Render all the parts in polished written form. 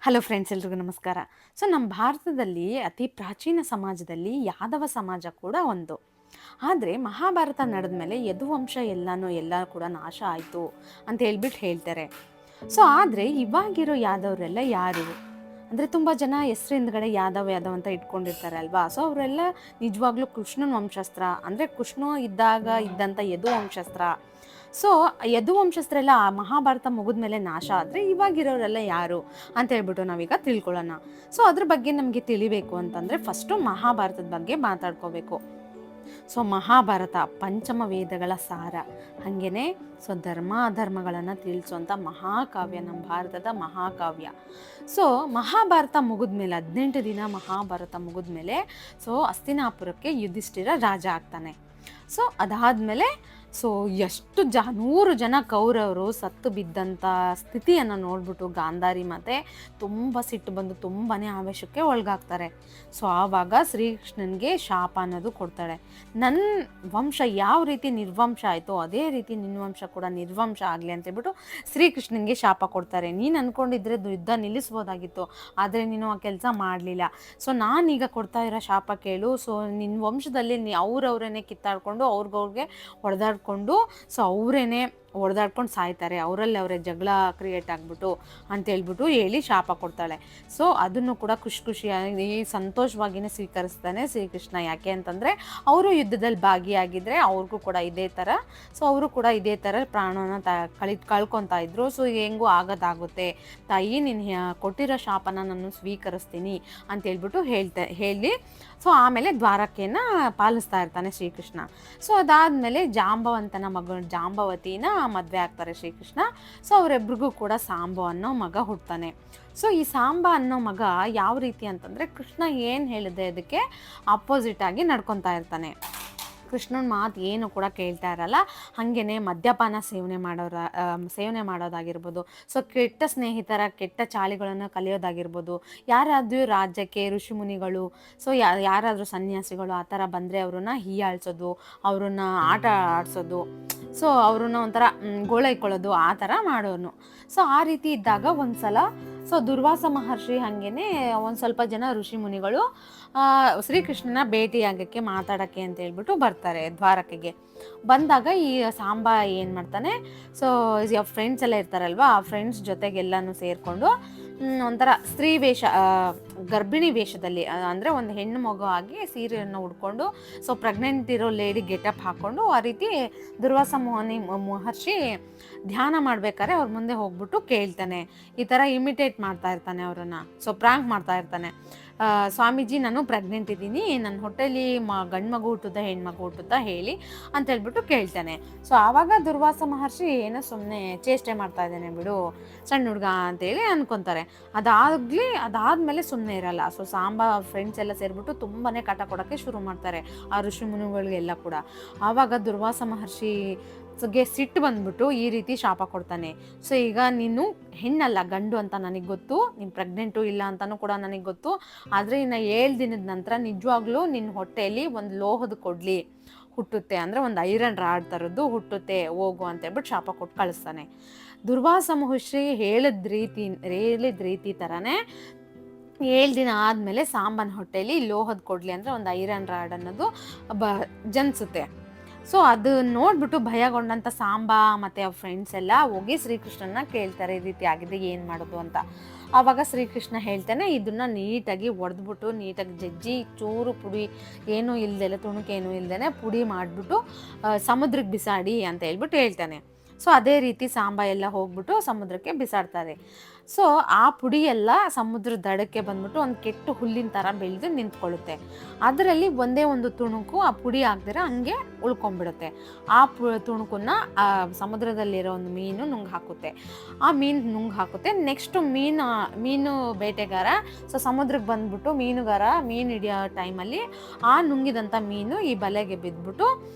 Hello friends, ಎಲ್ರಿಗೂ ನಮಸ್ಕಾರ. So ನಮ್ಮ ಭಾರತದಲ್ಲಿ ಅತಿ ಪ್ರಾಚೀನ ಸಮಾಜದಲ್ಲಿ ಯಾದವ ಸಮಾಜ ಕೂಡ ಒಂದು. ಆದರೆ ಮಹಾಭಾರತ ನಡೆದ ಮೇಲೆ ಯದುವಂಶ ಎಲ್ಲ ಕೂಡ ನಾಶ ಆಯಿತು ಅಂತ ಹೇಳ್ತಾರೆ. ಸೊ ಆದರೆ ಇವಾಗಿರೋ ಯಾದವರೆಲ್ಲ ಯಾರು ಅಂದರೆ ತುಂಬ ಜನ ಹೆಸರು ಹಿಂದ್ಗಡೆ ಯಾದವ್ ಅಂತ ಇಟ್ಕೊಂಡಿರ್ತಾರೆ ಅಲ್ವಾ. ಸೊ ಅವರೆಲ್ಲ ನಿಜವಾಗ್ಲೂ ಕೃಷ್ಣನ ವಂಶಸ್ತ್ರ, ಅಂದರೆ ಕೃಷ್ಣ ಇದ್ದಾಗ ಇದ್ದಂಥ ಯದು ವಂಶಸ್ತ್ರ. ಸೊ ಯದುವಂಶಸ್ಥರೆಲ್ಲ ಮಹಾಭಾರತ ಮುಗಿದ ಮೇಲೆ ನಾಶ ಆದರೆ ಇವಾಗಿರೋರೆಲ್ಲ ಯಾರು ಅಂತ ಹೇಳ್ಬಿಟ್ಟು ನಾವೀಗ ತಿಳ್ಕೊಳ್ಳೋಣ. ಸೊ ಅದ್ರ ಬಗ್ಗೆ ನಮಗೆ ತಿಳಿಬೇಕು ಅಂತಂದರೆ ಫಸ್ಟು ಮಹಾಭಾರತದ ಬಗ್ಗೆ ಮಾತಾಡ್ಕೋಬೇಕು. ಸೊ ಮಹಾಭಾರತ ಪಂಚಮ ವೇದಗಳ ಸಾರ, ಹಾಗೇನೆ ಸೊ ಧರ್ಮ ಅಧರ್ಮಗಳನ್ನು ತಿಳಿಸುವಂಥ ಮಹಾಕಾವ್ಯ, ನಮ್ಮ ಭಾರತದ ಮಹಾಕಾವ್ಯ. ಸೊ ಮಹಾಭಾರತ ಮುಗಿದ್ಮೇಲೆ 18 ದಿನ ಮಹಾಭಾರತ ಮುಗಿದ್ಮೇಲೆ ಸೊ ಹಸ್ತಿನಾಪುರಕ್ಕೆ ಯುಧಿಷ್ಠಿರ ರಾಜ ಆಗ್ತಾನೆ. ಸೊ ಅದಾದಮೇಲೆ ಸೊ ಎಷ್ಟು 100 ಜನ ಕೌರವರು ಸತ್ತು ಬಿದ್ದಂಥ ಸ್ಥಿತಿಯನ್ನು ನೋಡ್ಬಿಟ್ಟು ಗಾಂಧಾರಿ ಮಾತೆ ತುಂಬ ಸಿಟ್ಟು ಬಂದು ತುಂಬಾ ಆವೇಶಕ್ಕೆ ಒಳಗಾಗ್ತಾರೆ. ಸೊ ಆವಾಗ ಶ್ರೀಕೃಷ್ಣನಿಗೆ ಶಾಪ ಅನ್ನೋದು ಕೊಡ್ತಾಳೆ. ನನ್ನ ವಂಶ ಯಾವ ರೀತಿ ನಿರ್ವಂಶ ಆಯಿತೋ ಅದೇ ರೀತಿ ನಿನ್ನ ವಂಶ ಕೂಡ ನಿರ್ವಂಶ ಆಗಲಿ ಅಂತೇಳ್ಬಿಟ್ಟು ಶ್ರೀಕೃಷ್ಣನಿಗೆ ಶಾಪ ಕೊಡ್ತಾರೆ. ನೀನು ಅಂದ್ಕೊಂಡಿದ್ರೆ ಯುದ್ಧ ನಿಲ್ಲಿಸ್ಬೋದಾಗಿತ್ತು, ಆದರೆ ನೀನು ಆ ಕೆಲಸ ಮಾಡಲಿಲ್ಲ. ಸೊ ನಾನೀಗ ಕೊಡ್ತಾ ಇರೋ ಶಾಪ ಕೇಳು. ಸೊ ನಿನ್ನ ವಂಶದಲ್ಲಿ ಅವ್ರವ್ರೇ ಕಿತ್ತಾಡ್ಕೊಂಡು ಅವ್ರಿಗೆ ಹೊಡೆದಾಡ್ಕೊಂಡು ಸೊ ಅವರೇನೆ ಹೊಡೆದಾಡ್ಕೊಂಡು ಸಾಯ್ತಾರೆ, ಅವರೇ ಜಗಳ ಕ್ರಿಯೇಟ್ ಆಗಿಬಿಟ್ಟು ಅಂತೇಳ್ಬಿಟ್ಟು ಹೇಳಿ ಶಾಪ ಕೊಡ್ತಾಳೆ. ಸೊ ಅದನ್ನು ಕೂಡ ಖುಷಿಯಾಗಿ ಸಂತೋಷವಾಗಿಯೇ ಸ್ವೀಕರಿಸ್ತಾನೆ ಶ್ರೀಕೃಷ್ಣ. ಯಾಕೆ ಅಂತಂದರೆ ಅವರು ಯುದ್ಧದಲ್ಲಿ ಭಾಗಿಯಾಗಿದ್ದರೆ ಅವ್ರಿಗೂ ಕೂಡ ಇದೇ ಥರ, ಸೊ ಅವರು ಕೂಡ ಇದೇ ಥರ ಪ್ರಾಣನ ಕಳ್ಕೊತಾ ಇದ್ರು. ಸೊ ಹೆಂಗೂ ಆಗೋದಾಗುತ್ತೆ ತಾಯಿ, ನೀನು ಕೊಟ್ಟಿರೋ ಶಾಪನ ನಾನು ಸ್ವೀಕರಿಸ್ತೀನಿ ಅಂತೇಳ್ಬಿಟ್ಟು ಹೇಳಿ ಸೊ ಆಮೇಲೆ ದ್ವಾರಕೆಯನ್ನು ಪಾಲಿಸ್ತಾ ಇರ್ತಾನೆ ಶ್ರೀಕೃಷ್ಣ. ಸೊ ಅದಾದಮೇಲೆ ಜಾಂಬವಂತನ ಮಗಳು ಜಾಂಬವತಿನ ಮದುವೆ ಆಗ್ತಾರೆ ಶ್ರೀಕೃಷ್ಣ. ಸೊ ಅವರಿಬ್ರಿಗೂ ಕೂಡ ಸಾಂಬ ಅನ್ನೋ ಮಗ ಹುಡ್ತಾನೆ. ಸೊ ಈ ಸಾಂಬ ಅನ್ನೋ ಮಗ ಯಾವ ರೀತಿ ಅಂತಂದರೆ ಕೃಷ್ಣ ಏನು ಹೇಳಿದೆ ಅದಕ್ಕೆ ಅಪೋಸಿಟ್ ಆಗಿ ನಡ್ಕೊತಾ ಇರ್ತಾನೆ. ಕೃಷ್ಣನ ಮಾತು ಏನು ಕೂಡ ಕೇಳ್ತಾ ಇರಲ್ಲ. ಹಾಗೇ ಮದ್ಯಪಾನ ಸೇವನೆ ಮಾಡೋದಾಗಿರ್ಬೋದು, ಸೊ ಕೆಟ್ಟ ಸ್ನೇಹಿತರ ಕೆಟ್ಟ ಚಾಳಿಗಳನ್ನು ಕಲಿಯೋದಾಗಿರ್ಬೋದು, ಯಾರಾದರೂ ರಾಜ್ಯಕ್ಕೆ ಋಷಿಮುನಿಗಳು ಸೊ ಯಾರಾದರೂ ಸನ್ಯಾಸಿಗಳು ಆ ಥರ ಬಂದರೆ ಅವ್ರನ್ನ ಹೀಯಾಳ್ಸೋದು, ಅವ್ರನ್ನ ಆಟ ಆಡಿಸೋದು, ಸೊ ಅವ್ರನ್ನ ಒಂಥರ ಗೋಳೈಕೊಳ್ಳೋದು, ಆ ಥರ ಮಾಡೋನು. ಸೊ ಆ ರೀತಿ ಇದ್ದಾಗ ಒಂದ್ಸಲ ಸೊ ದುರ್ವಾಸ ಮಹರ್ಷಿ ಹಾಗೇನೆ ಒಂದು ಸ್ವಲ್ಪ ಜನ ಋಷಿ ಮುನಿಗಳು ಶ್ರೀಕೃಷ್ಣನ ಭೇಟಿಯಾಗಕ್ಕೆ ಮಾತಾಡೋಕ್ಕೆ ಅಂತ ಹೇಳ್ಬಿಟ್ಟು ಬರ್ತಾರೆ ದ್ವಾರಕೆಗೆ. ಬಂದಾಗ ಈ ಸಾಂಬ ಏನು ಮಾಡ್ತಾನೆ, ಸೊ ಫ್ರೆಂಡ್ಸ್ ಎಲ್ಲ ಇರ್ತಾರಲ್ವ, ಆ ಫ್ರೆಂಡ್ಸ್ ಜೊತೆಗೆಲ್ಲನೂ ಸೇರಿಕೊಂಡು ಒಂಥರ ಸ್ತ್ರೀ ವೇಷ, ಗರ್ಭಿಣಿ ವೇಷದಲ್ಲಿ, ಅಂದರೆ ಒಂದು ಹೆಣ್ಣು ಮಗು ಆಗಿ ಸೀರೆಯನ್ನು ಉಡ್ಕೊಂಡು ಸೊ ಪ್ರೆಗ್ನೆಂಟ್ ಇರೋ ಲೇಡಿ ಗೆಟಪ್ ಹಾಕ್ಕೊಂಡು ಆ ರೀತಿ ದುರ್ವಾಸ ಮಹರ್ಷಿ ಧ್ಯಾನ ಮಾಡ್ಬೇಕಾದ್ರೆ ಅವ್ರ ಮುಂದೆ ಹೋಗ್ಬಿಟ್ಟು ಕೇಳ್ತಾನೆ. ಈ ಥರ ಇಮಿಟೇಟ್ ಮಾಡ್ತಾ ಇರ್ತಾನೆ ಅವರನ್ನು, ಸೊ ಪ್ರ್ಯಾಂಕ್ ಮಾಡ್ತಾ ಇರ್ತಾನೆ. ಸ್ವಾಮೀಜಿ, ನಾನು ಪ್ರೆಗ್ನೆಂಟ್ ಇದ್ದೀನಿ, ನನ್ನ ಹೊಟ್ಟೆಲಿ ಗಂಡು ಮಗು ಹುಟ್ಟುತ್ತಾ ಹೆಣ್ಮಗು ಹುಟ್ಟುತ್ತಾ ಹೇಳಿ ಅಂತ ಹೇಳ್ಬಿಟ್ಟು ಕೇಳ್ತಾನೆ. ಸೊ ಆವಾಗ ದುರ್ವಾಸ ಮಹರ್ಷಿ ಏನೋ ಸುಮ್ಮನೆ ಚೇಷ್ಟೆ ಮಾಡ್ತಾ ಇದ್ದಾನೆ ಬಿಡು ಸಣ್ಣ ಹುಡುಗ ಅಂತೇಳಿ ಅನ್ಕೊತಾರೆ. ಅದಾದಮೇಲೆ ಸುಮ್ಮನೆ ಇರಲ್ಲ. ಸೊ ಸಾಂಬ ಫ್ರೆಂಡ್ಸ್ ಎಲ್ಲ ಸೇರಿಬಿಟ್ಟು ತುಂಬಾ ಕಾಟ ಕೊಡೋಕ್ಕೆ ಶುರು ಮಾಡ್ತಾರೆ ಆ ಋಷಿ ಮುನಿಗಳಿಗೆಲ್ಲ ಕೂಡ. ಆವಾಗ ದುರ್ವಾಸ ಮಹರ್ಷಿ ಗೆ ಸಿಟ್ಟು ಬಂದ್ಬಿಟ್ಟು ಈ ರೀತಿ ಶಾಪ ಕೊಡ್ತಾನೆ. ಸೊ ಈಗ ನೀನು ಹೆಣ್ಣಲ್ಲ ಗಂಡು ಅಂತ ನನಗೆ ಗೊತ್ತು, ನೀನು ಪ್ರೆಗ್ನೆಂಟು ಇಲ್ಲ ಅಂತಲೂ ಕೂಡ ನನಗೆ ಗೊತ್ತು, ಆದರೆ ಇನ್ನು 7 ದಿನದ ನಂತರ ನಿಜವಾಗ್ಲೂ ನಿನ್ನ ಹೊಟ್ಟೆಯಲ್ಲಿ ಒಂದು ಲೋಹದ ಕೊಡ್ಲಿ ಹುಟ್ಟುತ್ತೆ, ಅಂದರೆ ಒಂದು ಐರನ್ ರಾಡ್ ಥರದ್ದು ಹುಟ್ಟುತ್ತೆ, ಹೋಗು ಅಂತ ಹೇಳ್ಬಿಟ್ಟು ಶಾಪ ಕೊಟ್ಟು ಕಳಿಸ್ತಾನೆ. ದುರ್ವಾಸ ಮಹರ್ಷಿ ಹೇಳಿದ ರೀತಿ ಥರನೇ 7 ದಿನ ಆದಮೇಲೆ ಸಾಂಬನ ಹೊಟ್ಟೆಯಲ್ಲಿ ಲೋಹದ ಕೊಡ್ಲಿ ಅಂದರೆ ಒಂದು ಐರನ್ ರಾಡ್ ಅನ್ನೋದು ಜನಿಸುತ್ತೆ. ಸೊ ಅದು ನೋಡ್ಬಿಟ್ಟು ಭಯಗೊಂಡಂಥ ಸಾಂಬ ಮತ್ತು ಅವ್ರ ಫ್ರೆಂಡ್ಸ್ ಎಲ್ಲ ಹೋಗಿ ಶ್ರೀಕೃಷ್ಣನ ಕೇಳ್ತಾರೆ ಈ ರೀತಿ ಆಗಿದೆ, ಏನು ಮಾಡೋದು ಅಂತ. ಆವಾಗ ಶ್ರೀಕೃಷ್ಣ ಹೇಳ್ತಾನೆ, ಇದನ್ನು ನೀಟಾಗಿ ಒಡೆದ್ಬಿಟ್ಟು ನೀಟಾಗಿ ಜಜ್ಜಿ ಚೂರು ಪುಡಿ ಏನೂ ಇಲ್ದೇ ತುಣುಕೇನೂ ಇಲ್ದೇ ಪುಡಿ ಮಾಡಿಬಿಟ್ಟು ಸಮುದ್ರಕ್ಕೆ ಬಿಸಾಡಿ ಅಂತ ಹೇಳ್ಬಿಟ್ಟು ಹೇಳ್ತಾನೆ. ಸೊ ಅದೇ ರೀತಿ ಸಾಂಬ ಎಲ್ಲ ಹೋಗ್ಬಿಟ್ಟು ಸಮುದ್ರಕ್ಕೆ ಬಿಸಾಡ್ತಾರೆ. ಸೊ ಆ ಪುಡಿ ಎಲ್ಲ ಸಮುದ್ರದ ದಡಕ್ಕೆ ಬಂದ್ಬಿಟ್ಟು ಒಂದು ಕೆಟ್ಟ ಹುಲ್ಲಿನ ಥರ ಬೆಳೆದು ನಿಂತ್ಕೊಳ್ಳುತ್ತೆ. ಅದರಲ್ಲಿ ಒಂದೇ ಒಂದು ತುಣುಕು ಆ ಪುಡಿ ಹಾಕ್ದಿರ ಹಂಗೆ ಉಳ್ಕೊಂಡ್ಬಿಡುತ್ತೆ. ಆ ತುಣುಕನ್ನು ಆ ಸಮುದ್ರದಲ್ಲಿರೋ ಒಂದು ಮೀನು ನುಂಗ್ ಹಾಕುತ್ತೆ. ಆ ಮೀನು ನುಂಗ್ ಹಾಕುತ್ತೆ. ನೆಕ್ಸ್ಟು ಮೀನು ಬೇಟೆಗಾರ ಸೊ ಸಮುದ್ರಕ್ಕೆ ಬಂದ್ಬಿಟ್ಟು ಮೀನು ಹಿಡಿಯೋ ಟೈಮಲ್ಲಿ ಆ ನುಂಗಿದಂಥ ಮೀನು ಈ ಬಲೆಗೆ ಬಿದ್ದುಬಿಟ್ಟು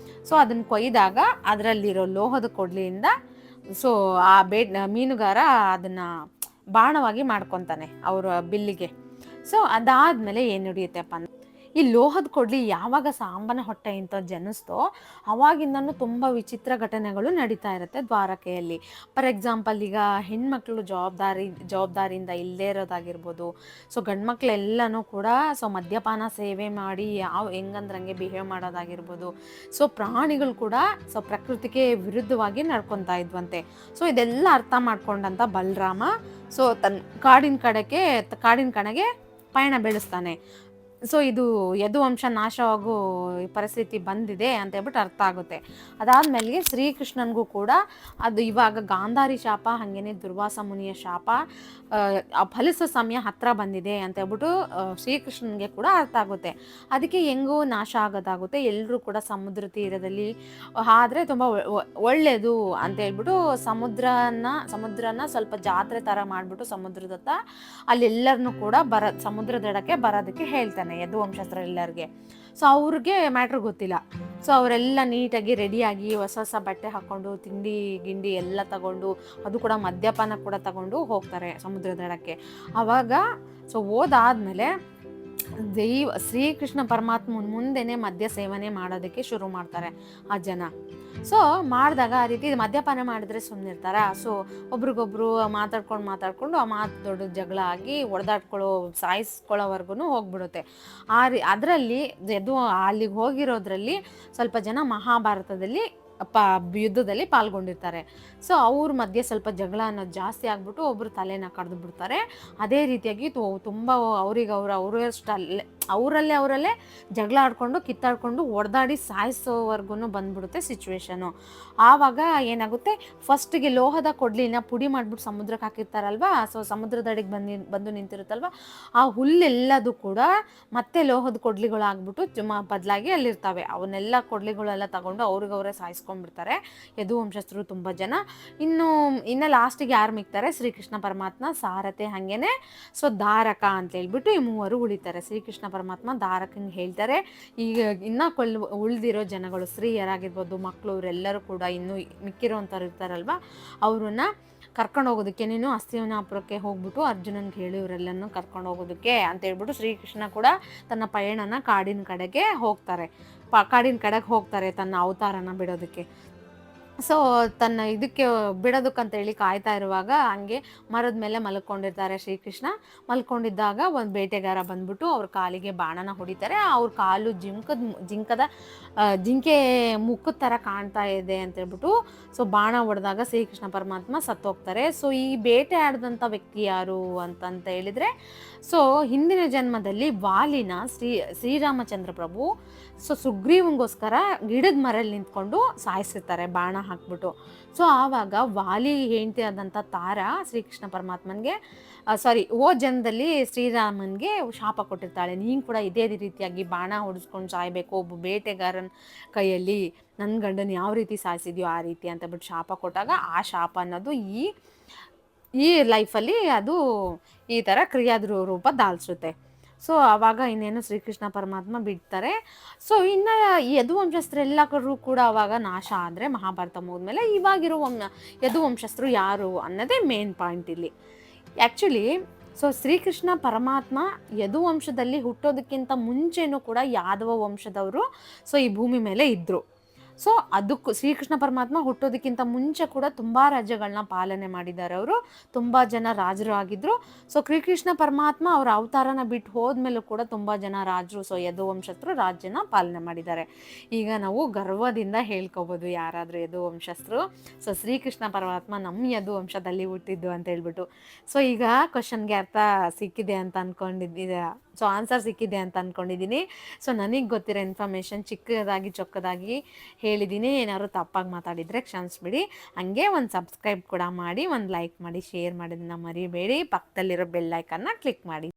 ಸೊ ಅದನ್ನು ಕೊಯ್ದಾಗ ಅದರಲ್ಲಿರೋ ಲೋಹದ ಕೊಡ್ಲಿಯಿಂದ ಸೊ ಆ ಮೀನುಗಾರ ಅದನ್ನು ಬಾಣವಾಗಿ ಮಾಡ್ಕೊತಾನೆ ಅವರ ಬಿಲ್ಲಿಗೆ. ಸೊ ಅದಾದಮೇಲೆ ಏನು ನಡೆಯುತ್ತೆಪ್ಪ ಈ ಲೋಹದ ಕೊಡ್ಲಿ ಯಾವಾಗ ಸಾಂಬನ ಹೊಟ್ಟೆಯಿಂದ ಜನಿಸ್ತೋ ಅವಾಗಿಂದನೂ ತುಂಬ ವಿಚಿತ್ರ ಘಟನೆಗಳು ನಡೀತಾ ಇರುತ್ತೆ ದ್ವಾರಕೆಯಲ್ಲಿ. ಫಾರ್ ಎಕ್ಸಾಂಪಲ್, ಈಗ ಹೆಣ್ಮಕ್ಳು ಜವಾಬ್ದಾರಿಯಿಂದ ಇಲ್ಲದೇ ಇರೋದಾಗಿರ್ಬೋದು. ಸೊ ಗಂಡ್ಮಕ್ಳೆಲ್ಲನೂ ಕೂಡ ಮದ್ಯಪಾನ ಸೇವೆ ಮಾಡಿ ಹೆಂಗಂದ್ರಂಗೆ ಬಿಹೇವ್ ಮಾಡೋದಾಗಿರ್ಬೋದು. ಸೊ ಪ್ರಾಣಿಗಳು ಕೂಡ ಪ್ರಕೃತಿಗೆ ವಿರುದ್ಧವಾಗಿ ನಡ್ಕೊತಾ ಇದ್ವಂತೆ. ಸೊ ಇದೆಲ್ಲ ಅರ್ಥ ಮಾಡ್ಕೊಂಡಂತ ಬಲರಾಮ ಕಾಡಿನ ಕಡೆಗೆ ಪಯಣ ಬೆಳೆಸ್ತಾನೆ. ಸೊ ಇದು ಯದುವಂಶ ನಾಶವಾಗೋ ಪರಿಸ್ಥಿತಿ ಬಂದಿದೆ ಅಂತ ಹೇಳ್ಬಿಟ್ಟು ಅರ್ಥ ಆಗುತ್ತೆ. ಅದಾದಮೇಲೆ ಶ್ರೀಕೃಷ್ಣನಿಗೂ ಕೂಡ ಅದು ಇವಾಗ ಗಾಂಧಾರಿ ಶಾಪ ಹಾಗೇನೆ ದುರ್ವಾಸ ಮುನಿಯ ಶಾಪ ಫಲಿಸೋ ಸಮಯ ಹತ್ರ ಬಂದಿದೆ ಅಂತ ಹೇಳ್ಬಿಟ್ಟು ಶ್ರೀಕೃಷ್ಣನಿಗೆ ಕೂಡ ಅರ್ಥ ಆಗುತ್ತೆ. ಅದಕ್ಕೆ ಹೆಂಗೂ ನಾಶ ಆಗೋದಾಗುತ್ತೆ. ಎಲ್ಲರೂ ಕೂಡ ಸಮುದ್ರ ತೀರದಲ್ಲಿ ಆದರೆ ತುಂಬ ಒಳ್ಳೆಯದು ಅಂತ ಹೇಳ್ಬಿಟ್ಟು ಸಮುದ್ರನ ಸ್ವಲ್ಪ ಜಾತ್ರೆ ಥರ ಮಾಡಿಬಿಟ್ಟು ಸಮುದ್ರದತ್ತ ಅಲ್ಲೆಲ್ಲರನ್ನೂ ಕೂಡ ಸಮುದ್ರ ದಡಕ್ಕೆ ಬರೋದಕ್ಕೆ ಹೇಳ್ತಾನೆ ಯದುವಂಶಸ್ಥರು ಎಲ್ಲರಿಗೆ. ಸೊ ಅವ್ರಿಗೆ ಮ್ಯಾಟ್ರ್ ಗೊತ್ತಿಲ್ಲ. ಸೊ ಅವರೆಲ್ಲ ನೀಟಾಗಿ ರೆಡಿಯಾಗಿ ಹೊಸ ಬಟ್ಟೆ ಹಾಕ್ಕೊಂಡು ತಿಂಡಿ ಗಿಂಡಿ ಎಲ್ಲ ತಗೊಂಡು, ಅದು ಕೂಡ ಮದ್ಯಪಾನ ಕೂಡ ತಗೊಂಡು ಹೋಗ್ತಾರೆ ಸಮುದ್ರ ದಡಕ್ಕೆ. ಆವಾಗ ಹೋದಾದ್ಮೇಲೆ ಶ್ರೀಕೃಷ್ಣ ಪರಮಾತ್ಮನ ಮುಂದೆನೆ ಮದ್ಯ ಸೇವನೆ ಮಾಡೋದಕ್ಕೆ ಶುರು ಮಾಡ್ತಾರೆ ಆ ಜನ. ಸೊ ಮಾಡಿದಾಗ ಆ ರೀತಿ ಮದ್ಯಪಾನ ಮಾಡಿದ್ರೆ ಸುಮ್ಮನಿರ್ತಾರ? ಸೊ ಒಬ್ರಿಗೊಬ್ರು ಮಾತಾಡ್ಕೊಂಡು ಆ ಮಾತು ದೊಡ್ಡ ಜಗಳ ಆಗಿ ಸಾಯಿಸ್ಕೊಳ್ಳೋವರೆಗೂ ಹೋಗ್ಬಿಡುತ್ತೆ. ಅದರಲ್ಲಿ ಅಲ್ಲಿಗೆ ಹೋಗಿರೋದ್ರಲ್ಲಿ ಸ್ವಲ್ಪ ಜನ ಮಹಾಭಾರತದಲ್ಲಿ ಯುದ್ಧದಲ್ಲಿ ಪಾಲ್ಗೊಂಡಿರ್ತಾರೆ. ಸೊ ಅವ್ರ ಮಧ್ಯೆ ಸ್ವಲ್ಪ ಜಗಳ ಅನ್ನೋದು ಜಾಸ್ತಿ ಆಗ್ಬಿಟ್ಟು ಒಬ್ರು ತಲೆನ ಕಡ್ದು ಬಿಡ್ತಾರೆ. ಅದೇ ರೀತಿಯಾಗಿ ತುಂಬ ಅವರಲ್ಲೇ ಜಗಳ ಆಡ್ಕೊಂಡು ಕಿತ್ತಾಡ್ಕೊಂಡು ಹೊಡೆದಾಡಿ ಸಾಯಿಸೋವರೆಗೂ ಬಂದ್ಬಿಡುತ್ತೆ ಸಿಚುವೇಶನು. ಆವಾಗ ಏನಾಗುತ್ತೆ, ಫಸ್ಟಿಗೆ ಲೋಹದ ಕೊಡ್ಲಿನ ಪುಡಿ ಮಾಡಿಬಿಟ್ಟು ಸಮುದ್ರಕ್ಕೆ ಹಾಕಿರ್ತಾರಲ್ವ. ಸೊ ಸಮುದ್ರ ದಡಿಗೆ ಬಂದು ನಿಂತಿರುತ್ತಲ್ವ, ಆ ಹುಲ್ಲೆಲ್ಲದು ಕೂಡ ಮತ್ತೆ ಲೋಹದ ಕೊಡ್ಲಿಗಳಾಗ್ಬಿಟ್ಟು ಬದಲಾಗಿ ಅಲ್ಲಿರ್ತವೆ. ಅವನ್ನೆಲ್ಲ ಕೊಡ್ಲಿಗಳೆಲ್ಲ ತಗೊಂಡು ಅವ್ರಿಗವರೇ ಸಾಯಿಸ್ಕೊಂಡ್ಬಿಡ್ತಾರೆ ಯದುವಂಶಸ್ಥರು ತುಂಬ ಜನ. ಇನ್ನು ಲಾಸ್ಟಿಗೆ ಯಾರು ಮಿಗ್ತಾರೆ? ಶ್ರೀಕೃಷ್ಣ ಪರಮಾತ್ಮ, ಸಾರಥಿ, ಹಾಗೇನೆ ದಾರಕ ಅಂತ ಹೇಳ್ಬಿಟ್ಟು ಈ ಮೂವರು ಉಳಿತಾರೆ. ಶ್ರೀಕೃಷ್ಣ ಪರಮಾತ್ಮ ದಾರಕಂಗೆ ಹೇಳ್ತಾರೆ, ಈಗ ಇನ್ನು ಉಳಿದಿರೋ ಜನಗಳು ಸ್ತ್ರೀಯರಾಗಿರ್ಬೋದು, ಮಕ್ಕಳು, ಇವರೆಲ್ಲರೂ ಕೂಡ ಇನ್ನೂ ಮಿಕ್ಕಿರೋಂಥವ್ರು ಇರ್ತಾರಲ್ವ, ಅವ್ರನ್ನ ಕರ್ಕೊಂಡು ಹೋಗೋದಕ್ಕೆ, ನೀನು ಹಸ್ತಿನಾಪುರಕ್ಕೆ ಹೋಗ್ಬಿಟ್ಟು ಅರ್ಜುನನ್ಗೆ ಹೇಳಿ ಇವರೆಲ್ಲನೂ ಕರ್ಕೊಂಡು ಹೋಗೋದಕ್ಕೆ ಅಂತ ಹೇಳ್ಬಿಟ್ಟು ಶ್ರೀಕೃಷ್ಣ ಕೂಡ ತನ್ನ ಪಯಣನ ಕಾಡಿನ ಕಡೆಗೆ ಹೋಗ್ತಾರೆ ತನ್ನ ಅವತಾರನ ಬಿಡೋದಕ್ಕೆ. ಸೊ ತನ್ನ ಇದಕ್ಕೆ ಬಿಡೋದಕ್ಕಂತೇಳಿ ಕಾಯ್ತಾ ಇರುವಾಗ ಹಂಗೆ ಮರದ ಮೇಲೆ ಮಲ್ಕೊಂಡಿರ್ತಾರೆ ಶ್ರೀಕೃಷ್ಣ. ಮಲ್ಕೊಂಡಿದ್ದಾಗ ಒಂದು ಬೇಟೆಗಾರ ಬಂದ್ಬಿಟ್ಟು ಅವ್ರ ಕಾಲಿಗೆ ಬಾಣನ ಹೊಡಿತಾರೆ. ಅವ್ರ ಕಾಲು ಜಿಂಕೆ ಮುಖದ ಥರ ಕಾಣ್ತಾ ಇದೆ ಅಂತ ಹೇಳ್ಬಿಟ್ಟು ಬಾಣ ಹೊಡೆದಾಗ ಶ್ರೀಕೃಷ್ಣ ಪರಮಾತ್ಮ ಸತ್ತೋಗ್ತಾರೆ. ಸೊ ಈ ಬೇಟೆ ಆಡಿದಂಥ ವ್ಯಕ್ತಿ ಯಾರು ಅಂತ ಹೇಳಿದರೆ, ಹಿಂದಿನ ಜನ್ಮದಲ್ಲಿ ವಾಲಿನ ಶ್ರೀರಾಮಚಂದ್ರ ಪ್ರಭು ಸುಗ್ರೀವಂಗೋಸ್ಕರ ಗಿಡದ ಮರಲ್ಲಿ ನಿಂತ್ಕೊಂಡು ಸಾಯಿಸಿರ್ತಾರೆ ಬಾಣ ಹಾಕ್ಬಿಟ್ಟು. ಸೊ ಆವಾಗ ವಾಲಿ ಹೆಂಡತಿ ಆದಂಥ ತಾರಾ ಶ್ರೀಕೃಷ್ಣ ಪರಮಾತ್ಮನಿಗೆ ಜನ್ಮದಲ್ಲಿ ಶ್ರೀರಾಮನ್ಗೆ ಶಾಪ ಕೊಟ್ಟಿರ್ತಾಳೆ, ನೀನು ಕೂಡ ಇದೇ ರೀತಿಯಾಗಿ ಬಾಣ ಹೊಡಿಸ್ಕೊಂಡು ಸಾಯ್ಬೇಕು ಒಬ್ಬ ಬೇಟೆಗಾರನ ಕೈಯಲ್ಲಿ, ನನ್ನ ಗಂಡನ ಯಾವ ರೀತಿ ಸಾಯಿಸಿದ್ಯೋ ಆ ರೀತಿ ಅಂತ ಬಿಟ್ಟು ಶಾಪ ಕೊಟ್ಟಾಗ ಆ ಶಾಪ ಅನ್ನೋದು ಈ ಲೈಫಲ್ಲಿ ಅದು ಈ ಥರ ಕ್ರಿಯಾದ ರೂಪ ದಾಲ್ಸುತ್ತೆ. ಸೊ ಆವಾಗ ಇನ್ನೇನು ಶ್ರೀಕೃಷ್ಣ ಪರಮಾತ್ಮ ಬಿಡ್ತಾರೆ. ಸೊ ಇನ್ನು ಯದುವಂಶಸ್ಥರೆಲ್ಲರೂ ಕೂಡ ಆವಾಗ ನಾಶ ಆದರೆ ಮಹಾಭಾರತ ಮುಗಿದ್ಮೇಲೆ ಇವಾಗಿರೋ ಯದುವಂಶಸ್ಥರು ಯಾರು ಅನ್ನೋದೇ ಮೇನ್ ಪಾಯಿಂಟ್ ಇಲ್ಲಿ. ಆ್ಯಕ್ಚುಲಿ ಶ್ರೀಕೃಷ್ಣ ಪರಮಾತ್ಮ ಯದುವಂಶದಲ್ಲಿ ಹುಟ್ಟೋದಕ್ಕಿಂತ ಮುಂಚೆನೂ ಕೂಡ ಯಾದವ ವಂಶದವರು ಈ ಭೂಮಿ ಮೇಲೆ ಇದ್ದರು. ಸೊ ಅದಕ್ಕೂ ಶ್ರೀಕೃಷ್ಣ ಪರಮಾತ್ಮ ಹುಟ್ಟೋದಕ್ಕಿಂತ ಮುಂಚೆ ಕೂಡ ತುಂಬ ರಾಜ್ಯಗಳನ್ನ ಪಾಲನೆ ಮಾಡಿದ್ದಾರೆ. ಅವರು ತುಂಬ ಜನ ರಾಜರು ಆಗಿದ್ದರು. ಸೊ ಶ್ರೀಕೃಷ್ಣ ಪರಮಾತ್ಮ ಅವರ ಅವತಾರನ ಬಿಟ್ಟು ಹೋದ್ಮೇಲೂ ಕೂಡ ತುಂಬ ಜನ ರಾಜರು ಯದುವಂಶಸ್ಥರು ರಾಜ್ಯನ ಪಾಲನೆ ಮಾಡಿದ್ದಾರೆ. ಈಗ ನಾವು ಗರ್ವದಿಂದ ಹೇಳ್ಕೊಬೋದು ಯಾರಾದರೂ ಯದುವಂಶಸ್ಥರು ಶ್ರೀಕೃಷ್ಣ ಪರಮಾತ್ಮ ನಮ್ಮ ಯದುವಂಶದಲ್ಲಿ ಹುಟ್ಟಿದ್ದು ಅಂತ ಹೇಳ್ಬಿಟ್ಟು. ಈಗ ಕ್ವಶನ್ಗೆ ಅರ್ಥ ಸಿಕ್ಕಿದೆ ಅಂತ ಅಂದ್ಕೊಂಡಿದ್ದೆ, ಆನ್ಸರ್ ಸಿಕ್ಕಿದೆ ಅಂತ ಅಂದ್ಕೊಂಡಿದ್ದೀನಿ. ನನಗೆ ಗೊತ್ತಿರೋ ಇನ್ಫಾರ್ಮೇಷನ್ ಚಿಕ್ಕದಾಗಿ ಚೊಕ್ಕದಾಗಿ ಹೇಳಿದ್ದೀನಿ. ಏನಾದ್ರು ತಪ್ಪಾಗಿ ಮಾತಾಡಿದರೆ ಕ್ಷಮಿಸ್ಬಿಡಿ. ಹಂಗೆ ಒಂದು ಸಬ್ಸ್ಕ್ರೈಬ್ ಕೂಡ ಮಾಡಿ, ಒಂದು ಲೈಕ್ ಮಾಡಿ, ಶೇರ್ ಮಾಡೋದನ್ನ ಮರಿಬೇಡಿ. ಪಕ್ಕದಲ್ಲಿರೋ ಬೆಲ್ ಐಕನ್ನ ಕ್ಲಿಕ್ ಮಾಡಿ.